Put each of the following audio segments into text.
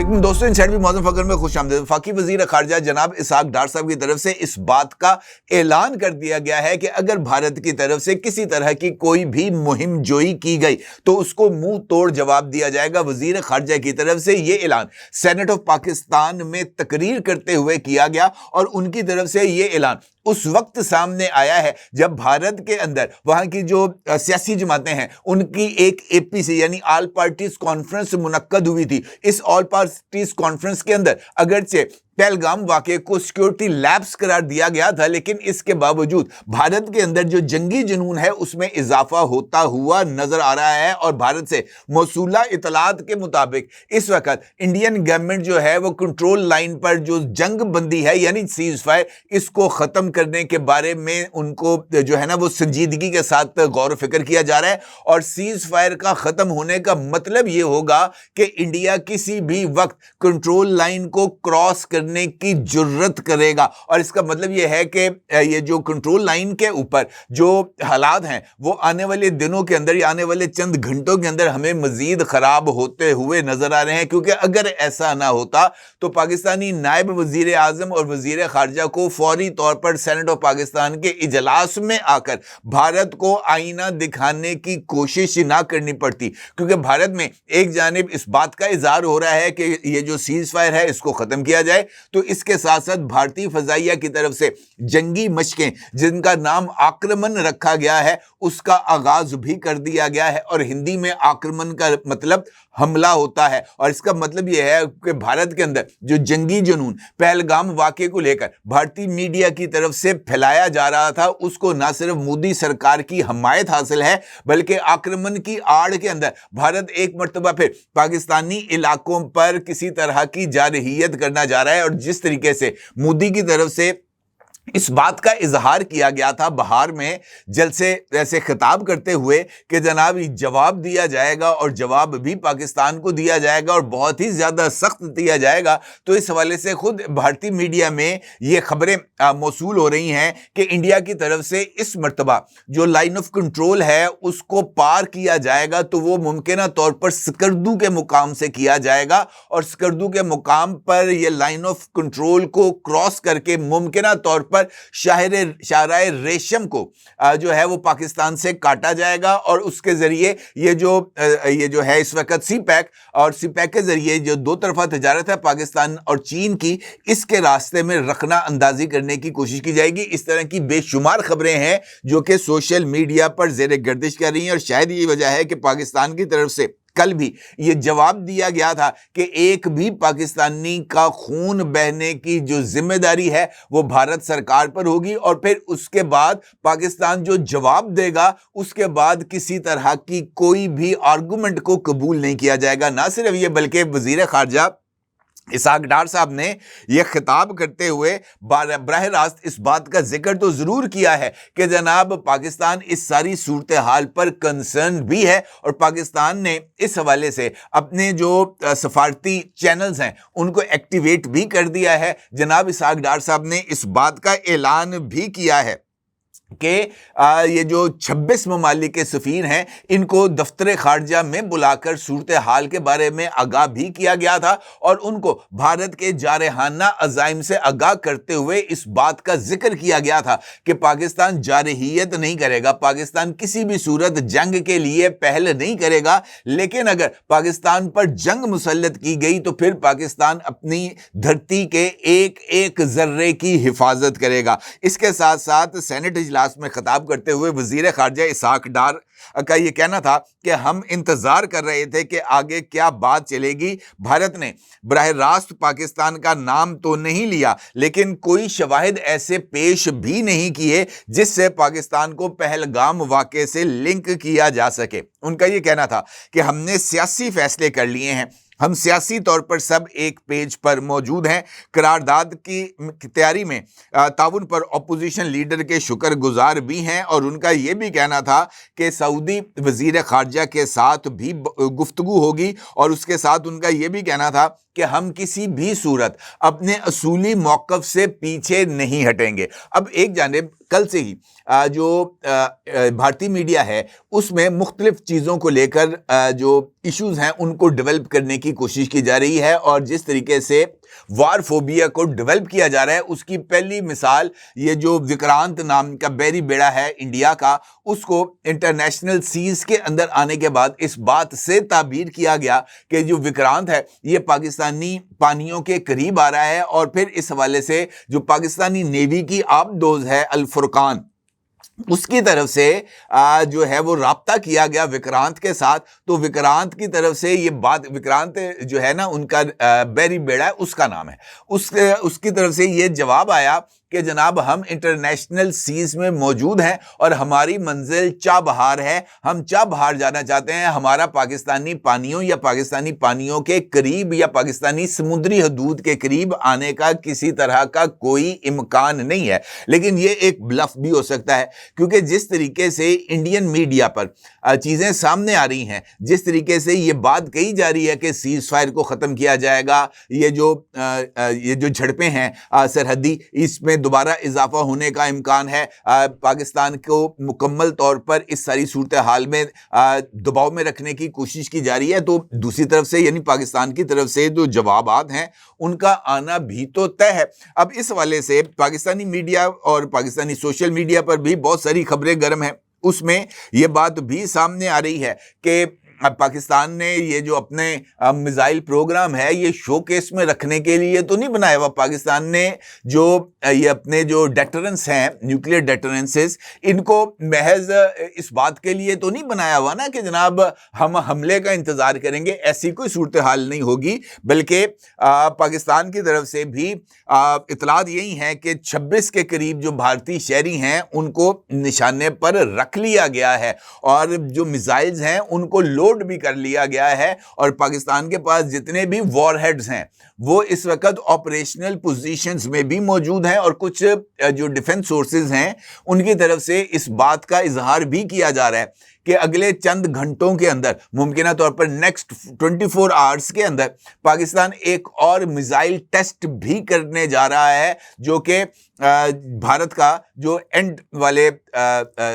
علیکم دوستوں، inside with معظم فخر میں خوش آمدید۔ وفاقی وزیر خارجہ جناب اسحاق ڈار صاحب کی طرف سے اس بات کا اعلان کر دیا گیا ہے کہ اگر بھارت کی طرف سے کسی طرح کی کوئی بھی مہم جوئی کی گئی تو اس کو منہ توڑ جواب دیا جائے گا۔ وزیر خارجہ کی طرف سے یہ اعلان سینٹ آف پاکستان میں تقریر کرتے ہوئے کیا گیا، اور ان کی طرف سے یہ اعلان اس وقت سامنے آیا ہے جب بھارت کے اندر وہاں کی جو سیاسی جماعتیں ہیں ان کی ایک اے پی سی یعنی آل پارٹیز کانفرنس منعقد ہوئی تھی۔ اس آل پارٹیز کانفرنس کے اندر اگرچہ پہلگام واقعے کو سیکیورٹی لیپس قرار دیا گیا تھا، لیکن اس کے باوجود بھارت کے اندر جو جنگی جنون ہے اس میں اضافہ ہوتا ہوا نظر آ رہا ہے، اور بھارت سے موصولہ اطلاعات کے مطابق اس وقت انڈین گورنمنٹ جو ہے وہ کنٹرول لائن پر جو جنگ بندی ہے یعنی سیز فائر، اس کو ختم کرنے کے بارے میں ان کو جو ہے نا وہ سنجیدگی کے ساتھ غور و فکر کیا جا رہا ہے۔ اور سیز فائر کا ختم ہونے کا مطلب یہ ہوگا کہ انڈیا کسی بھی وقت کنٹرول لائن کو کراس کرنے کی جرت کرے گا، اور اس کا مطلب یہ ہے کہ یہ جو کنٹرول لائن کے اوپر جو حالات ہیں وہ آنے والے دنوں کے اندر یا آنے والے چند گھنٹوں کے اندر ہمیں مزید خراب ہوتے ہوئے نظر آ رہے ہیں، کیونکہ اگر ایسا نہ ہوتا تو پاکستانی نائب وزیر اعظم اور وزیر خارجہ کو فوری طور پر سینٹ آف پاکستان کے اجلاس میں آ کر بھارت کو آئینہ دکھانے کی کوشش نہ کرنی پڑتی، کیونکہ بھارت میں ایک جانب اس بات کا اظہار ہو رہا ہے کہ یہ جو سیز فائر ہے اس کو ختم کیا جائے، تو اس کے ساتھ ساتھ بھارتی فضائیہ کی طرف سے جنگی مشقیں جن کا نام آکرمن رکھا گیا ہے اس کا آغاز بھی کر دیا گیا ہے، اور ہندی میں آکرمن کا مطلب حملہ ہوتا ہے، اور اس کا مطلب یہ ہے کہ بھارت کے اندر جو جنگی جنون پہلگام واقعے کو لے کر بھارتی میڈیا کی طرف سے پھیلایا جا رہا تھا اس کو نہ صرف مودی سرکار کی حمایت حاصل ہے بلکہ آکرمن کی آڑ کے اندر بھارت ایک مرتبہ پھر پاکستانی علاقوں پر کسی طرح کی جارحیت کرنا جا رہا ہے۔ اور جس طریقے سے مودی کی طرف سے اس بات کا اظہار کیا گیا تھا بہار میں جلسے ایسے خطاب کرتے ہوئے کہ جناب جواب دیا جائے گا، اور جواب بھی پاکستان کو دیا جائے گا اور بہت ہی زیادہ سخت دیا جائے گا، تو اس حوالے سے خود بھارتی میڈیا میں یہ خبریں موصول ہو رہی ہیں کہ انڈیا کی طرف سے اس مرتبہ جو لائن آف کنٹرول ہے اس کو پار کیا جائے گا تو وہ ممکنہ طور پر سکردو کے مقام سے کیا جائے گا، اور سکردو کے مقام پر یہ لائن آف کنٹرول کو کراس کر کے ممکنہ طور پر شاہراہ ریشم کو جو ہے وہ پاکستان سے کاٹا جائے گا، اور اس کے ذریعے یہ جو ہے اس وقت سی پیک اور سی پیک کے ذریعے جو دو طرفہ تجارت ہے پاکستان اور چین کی، اس کے راستے میں رخنہ اندازی کرنے کی کوشش کی جائے گی۔ اس طرح کی بے شمار خبریں ہیں جو کہ سوشل میڈیا پر زیر گردش کر رہی ہیں، اور شاید یہ وجہ ہے کہ پاکستان کی طرف سے کل بھی یہ جواب دیا گیا تھا کہ ایک بھی پاکستانی کا خون بہنے کی جو ذمہ داری ہے وہ بھارت سرکار پر ہوگی، اور پھر اس کے بعد پاکستان جو جواب دے گا اس کے بعد کسی طرح کی کوئی بھی آرگومنٹ کو قبول نہیں کیا جائے گا۔ نہ صرف یہ بلکہ وزیر خارجہ اسحاق ڈار صاحب نے یہ خطاب کرتے ہوئے براہ راست اس بات کا ذکر تو ضرور کیا ہے کہ جناب پاکستان اس ساری صورتحال پر کنسرن بھی ہے، اور پاکستان نے اس حوالے سے اپنے جو سفارتی چینلز ہیں ان کو ایکٹیویٹ بھی کر دیا ہے۔ جناب اسحاق ڈار صاحب نے اس بات کا اعلان بھی کیا ہے کہ یہ جو 26 ممالک کے سفیر ہیں ان کو دفتر خارجہ میں بلا کر صورتحال کے بارے میں آگاہ بھی کیا گیا تھا، اور ان کو بھارت کے جارحانہ عزائم سے آگاہ کرتے ہوئے اس بات کا ذکر کیا گیا تھا کہ پاکستان جارحیت نہیں کرے گا، پاکستان کسی بھی صورت جنگ کے لیے پہل نہیں کرے گا، لیکن اگر پاکستان پر جنگ مسلط کی گئی تو پھر پاکستان اپنی دھرتی کے ایک ایک ذرے کی حفاظت کرے گا۔ اس کے ساتھ ساتھ سینٹ اجلاس میں خطاب کرتے ہوئے وزیر خارجہ اسحاق ڈار کا یہ کہنا تھا کہ ہم انتظار کر رہے تھے کہ آگے کیا بات چلے گی۔ بھارت نے براہ راست پاکستان کا نام تو نہیں لیا، لیکن کوئی شواہد ایسے پیش بھی نہیں کیے جس سے پاکستان کو پہلگام واقعے سے لنک کیا جا سکے۔ ان کا یہ کہنا تھا کہ ہم نے سیاسی فیصلے کر لیے ہیں، ہم سیاسی طور پر سب ایک پیج پر موجود ہیں، قرارداد کی تیاری میں تعاون پر اپوزیشن لیڈر کے شکر گزار بھی ہیں، اور ان کا یہ بھی کہنا تھا کہ سعودی وزیر خارجہ کے ساتھ بھی گفتگو ہوگی، اور اس کے ساتھ ان کا یہ بھی کہنا تھا کہ ہم کسی بھی صورت اپنے اصولی موقف سے پیچھے نہیں ہٹیں گے۔ اب ایک جانب کل سے ہی جو بھارتی میڈیا ہے اس میں مختلف چیزوں کو لے کر جو ایشوز ہیں ان کو ڈیولپ کرنے کی کی کوشش کی جا رہی ہے اور جس طریقے سے وار فوبیا کو ڈیولپ کیا جا رہا ہے، اس کی پہلی مثال یہ جو وکرانت نام کا بحری بیڑا ہے انڈیا کا، اس کو انٹرنیشنل سیز کے اندر آنے کے بعد اس بات سے تعبیر کیا گیا کہ جو وکرانت ہے یہ پاکستانی پانیوں کے قریب آ رہا ہے، اور پھر اس حوالے سے جو پاکستانی نیوی کی آبدوز ہے الفرقان، اس کی طرف سے جو ہے وہ رابطہ کیا گیا وکرانت کے ساتھ، تو وکرانت کی طرف سے یہ بات، وکرانت جو ہے نا ان کا بحری بیڑا ہے اس کا نام ہے، اس کی طرف سے یہ جواب آیا کہ جناب ہم انٹرنیشنل سیز میں موجود ہیں اور ہماری منزل چابہار ہے، ہم چابہار جانا چاہتے ہیں، ہمارا پاکستانی پانیوں یا پاکستانی پانیوں کے قریب یا پاکستانی سمندری حدود کے قریب آنے کا کسی طرح کا کوئی امکان نہیں ہے۔ لیکن یہ ایک بلف بھی ہو سکتا ہے، کیونکہ جس طریقے سے انڈین میڈیا پر چیزیں سامنے آ رہی ہیں، جس طریقے سے یہ بات کہی جا رہی ہے کہ سیز فائر کو ختم کیا جائے گا، یہ جو جھڑپیں ہیں سرحدی، اس میں دوبارہ اضافہ ہونے کا امکان ہے، پاکستان کو مکمل طور پر اس ساری صورتحال میں دباؤ میں رکھنے کی کوشش کی جا رہی ہے، تو دوسری طرف سے یعنی پاکستان کی طرف سے جو جوابات ہیں ان کا آنا بھی تو طے ہے۔ اب اس حوالے سے پاکستانی میڈیا اور پاکستانی سوشل میڈیا پر بھی بہت ساری خبریں گرم ہیں، اس میں یہ بات بھی سامنے آ رہی ہے کہ پاکستان نے یہ جو اپنے میزائل پروگرام ہے یہ شو کیس میں رکھنے کے لیے تو نہیں بنایا ہوا، پاکستان نے جو یہ اپنے جو ڈیٹرنس ہیں، نیوکلیئر ڈیٹرنسز، ان کو محض اس بات کے لیے تو نہیں بنایا ہوا نا کہ جناب ہم حملے کا انتظار کریں گے، ایسی کوئی صورتحال نہیں ہوگی، بلکہ پاکستان کی طرف سے بھی اطلاعات یہی ہیں کہ 26 کے قریب جو بھارتی شہری ہیں ان کو نشانے پر رکھ لیا گیا ہے، اور جو میزائلز ہیں ان کو لوڈ بھی کر لیا گیا ہے، اور پاکستان کے پاس جتنے بھی وار ہیڈز ہیں وہ اس وقت آپریشنل پوزیشنز میں بھی موجود ہیں، اور کچھ جو ڈیفنس سورسز ہیں ان کی طرف سے اس بات کا اظہار بھی کیا جا رہا ہے کہ اگلے چند گھنٹوں کے اندر، ممکنہ طور پر نیکسٹ 24 آورز کے اندر، پاکستان ایک اور میزائل ٹیسٹ بھی کرنے جا رہا ہے، جو کہ بھارت کا جو اینڈ والے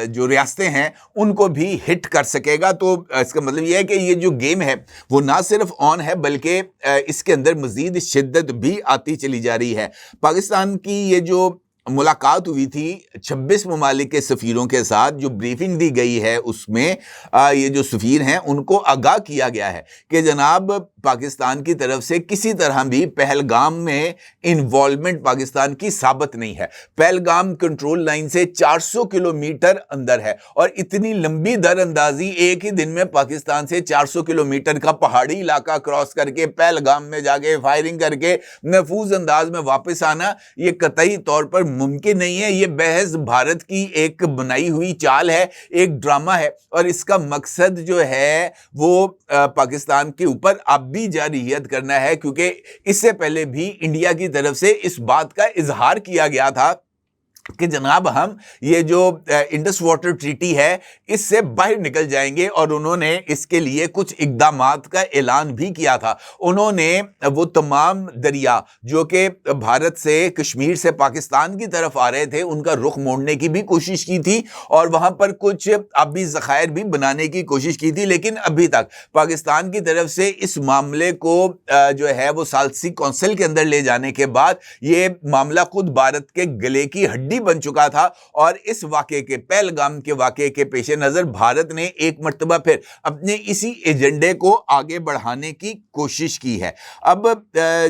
جو ریاستیں ہیں ان کو بھی ہٹ کر سکے گا۔ تو اس کا مطلب یہ ہے کہ یہ جو گیم ہے وہ نہ صرف آن ہے بلکہ اس کے اندر مزید شدت بھی آتی چلی جا رہی ہے۔ پاکستان کی یہ جو ملاقات ہوئی تھی 26 ممالک کے سفیروں کے ساتھ، جو بریفنگ دی گئی ہے اس میں یہ جو سفیر ہیں ان کو آگاہ کیا گیا ہے کہ جناب پاکستان کی طرف سے کسی طرح بھی پہلگام میں انوالومنٹ پاکستان کی ثابت نہیں ہے۔ پہلگام کنٹرول لائن سے 400 کلومیٹر اندر ہے، اور اتنی لمبی در اندازی ایک ہی دن میں پاکستان سے 400 کلومیٹر کا پہاڑی علاقہ کراس کر کے پہلگام میں جا کے فائرنگ کر کے محفوظ انداز میں واپس آنا، یہ قطعی طور پر ممکن نہیں ہے۔ یہ محض بھارت کی ایک بنائی ہوئی چال ہے، ایک ڈرامہ ہے، اور اس کا مقصد جو ہے وہ پاکستان کے اوپر اب بھی جارحیت کرنا ہے، کیونکہ اس سے پہلے بھی انڈیا کی طرف سے اس بات کا اظہار کیا گیا تھا کہ جناب ہم یہ جو انڈس واٹر ٹریٹی ہے اس سے باہر نکل جائیں گے، اور انہوں نے اس کے لیے کچھ اقدامات کا اعلان بھی کیا تھا۔ انہوں نے وہ تمام دریا جو کہ بھارت سے، کشمیر سے پاکستان کی طرف آ رہے تھے ان کا رخ موڑنے کی بھی کوشش کی تھی، اور وہاں پر کچھ آبی ذخائر بھی بنانے کی کوشش کی تھی، لیکن ابھی تک پاکستان کی طرف سے اس معاملے کو جو ہے وہ ثالثی کونسل کے اندر لے جانے کے بعد یہ معاملہ خود بھارت کے گلے کی ہڈی بن چکا تھا، اور اس واقعے کے، پہلگام کے واقعے کے پیش نظر بھارت نے ایک مرتبہ پھر اپنے اسی ایجنڈے کو آگے بڑھانے کی کوشش کی ہے۔ اب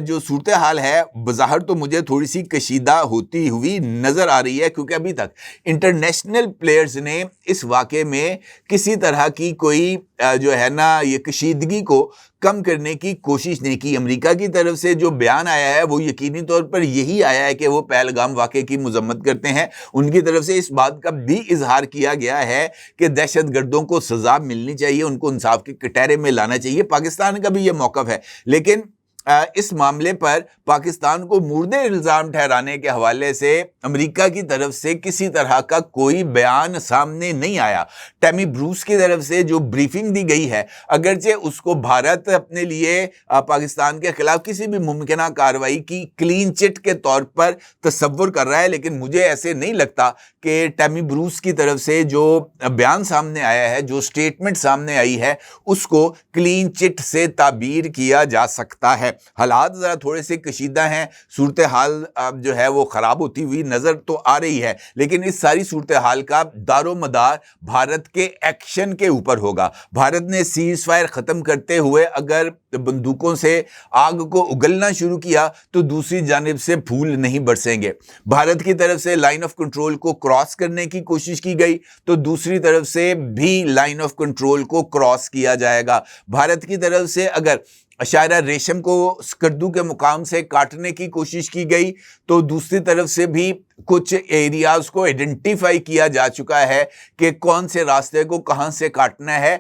جو صورتحال ہے بظاہر تو مجھے تھوڑی سی کشیدہ ہوتی ہوئی نظر آ رہی ہے، کیونکہ ابھی تک انٹرنیشنل پلیئرز نے اس واقعے میں کسی طرح کی کوئی جو ہے نا یہ کشیدگی کو کم کرنے کی کوشش نہیں کی۔ امریکہ کی طرف سے جو بیان آیا ہے وہ یقینی طور پر یہی آیا ہے کہ وہ پہلگام واقعے کی مذمت کرتے ہیں۔ ان کی طرف سے اس بات کا بھی اظہار کیا گیا ہے کہ دہشت گردوں کو سزا ملنی چاہیے، ان کو انصاف کے کٹہرے میں لانا چاہیے۔ پاکستان کا بھی یہ موقف ہے، لیکن اس معاملے پر پاکستان کو مورد الزام ٹھہرانے کے حوالے سے امریکہ کی طرف سے کسی طرح کا کوئی بیان سامنے نہیں آیا۔ ٹیمی بروس کی طرف سے جو بریفنگ دی گئی ہے، اگرچہ اس کو بھارت اپنے لیے پاکستان کے خلاف کسی بھی ممکنہ کارروائی کی کلین چٹ کے طور پر تصور کر رہا ہے، لیکن مجھے ایسے نہیں لگتا کہ ٹیمی بروس کی طرف سے جو بیان سامنے آیا ہے، جو سٹیٹمنٹ سامنے آئی ہے، اس کو کلین چٹ سے تعبیر کیا جا سکتا ہے۔ حالات ذرا تھوڑے سے کشیدہ ہیں، صورتحال جو ہے وہ خراب ہوتی ہوئی نظر تو آ رہی ہے، لیکن اس ساری صورتحال کا دار و مدار بھارت کے ایکشن کے اوپر ہوگا۔ بھارت نے سیز فائر ختم کرتے ہوئے اگر بندوقوں سے آگ کو اگلنا شروع کیا تو دوسری جانب سے پھول نہیں برسیں گے۔ بھارت کی طرف سے لائن آف کنٹرول کو کراس کرنے کی کوشش کی گئی تو دوسری طرف سے بھی لائن آف کنٹرول کو کراس کیا جائے گا۔ بھارت کی طرف سے اگر شاہراہ ریشم کو اسکردو کے مقام سے کاٹنے کی کوشش کی گئی تو دوسری طرف سے بھی کچھ ایریاز کو ایڈنٹیفائی کیا جا چکا ہے کہ کون سے راستے کو کہاں سے کاٹنا ہے۔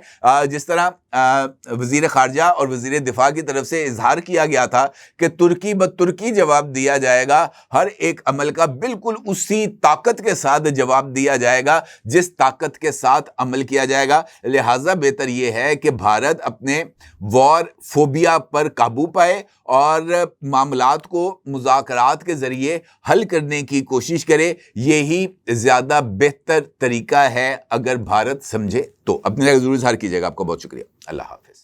جس طرح وزیر خارجہ اور وزیر دفاع کی طرف سے اظہار کیا گیا تھا کہ ترکی بترکی جواب دیا جائے گا، ہر ایک عمل کا بالکل اسی طاقت کے ساتھ جواب دیا جائے گا جس طاقت کے ساتھ عمل کیا جائے گا۔ لہٰذا بہتر یہ ہے کہ بھارت اپنے وار فوبیا پر قابو پائے اور معاملات کو مذاکرات کے ذریعے حل کرنے کی کوشش کرے۔ یہی زیادہ بہتر طریقہ ہے اگر بھارت سمجھے تو۔ اپنے لیے ضرور اظہار کیجیے گا۔ آپ کا بہت شکریہ۔ اللہ حافظ۔